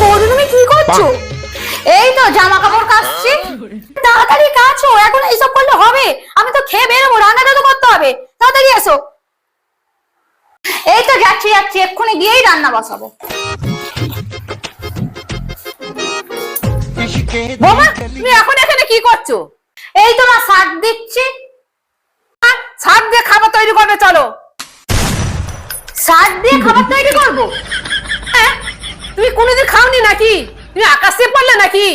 বৌদি তুমি কি করছো? এই তো জামা কাপড় কাচছি। তাড়াতাড়ি কাচো, এখন এইসব করলে হবে? আমি তো খেয়ে বেরোবো, রান্নাটা তো করতে হবে। তাড়াতাড়ি এসো। এই তো যাচ্ছি যাচ্ছি, এক্ষুনি গিয়েই রান্না বসাবো। বাবা তুমি এখন এখানে কি করছো? এই তো মা শাক দিচ্ছি। শাক দিয়ে খাবার তৈরি করবে, চলো। শাক দিয়ে খাবার তৈরি করবো? তুমি কোনোদিন খাওনি নাকি? তুমি আকাশে পড়লে নাকি?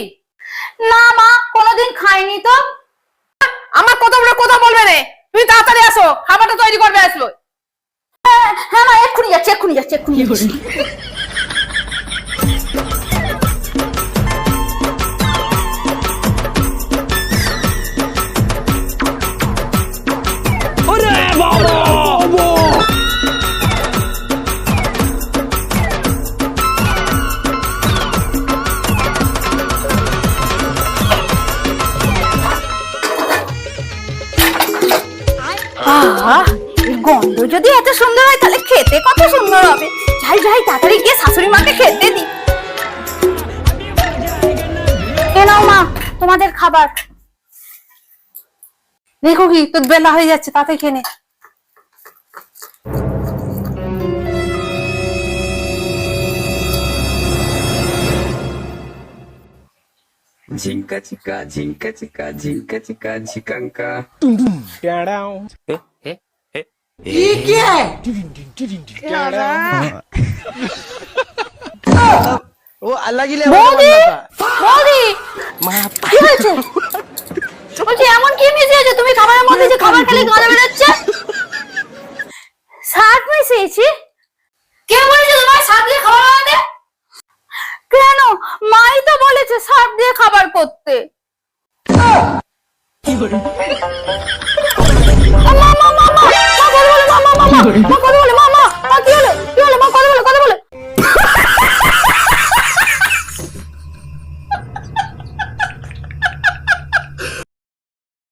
না মা, কোনোদিন খাইনি তো। আমার কথা বলে কথা বলবে না। তুমি তাড়াতাড়ি আসো, খাবারটা তৈরি করবে। আসলো। হ্যাঁ মা, এক্ষুনি যাচ্ছি এক্ষুনি যাচ্ছি এক্ষুনি যাচ্ছি। গন্ধ যদি এত সুন্দর হয় তাহলে খেতে কত সুন্দর হবে। যাই যাই, তাড়াতাড়ি গিয়ে শাশুড়ি মাকে খেতে দি। এ নাও মা তোমাদের খাবার। দেখো কি তোর বেলা হয়ে যাচ্ছে, তাতে খেনে। Zinka chica, zinka chica, zinka chica, chicanca. ये क्या है? वो अलग ही लेवल का बनना था। বৌদি কি হয়েছে? বলছি এমন কি মিশিয়েছো তুমি খাবারের মধ্যে যে খাবার খেলে গলা বেরোচ্ছে? শাক মিশিয়েছি? কে বলেছে তোমার শাক দিয়ে খাবার বানাতে? কেন, মাই তো বলেছে শাক দিয়ে খাবার করতে। মা মা মা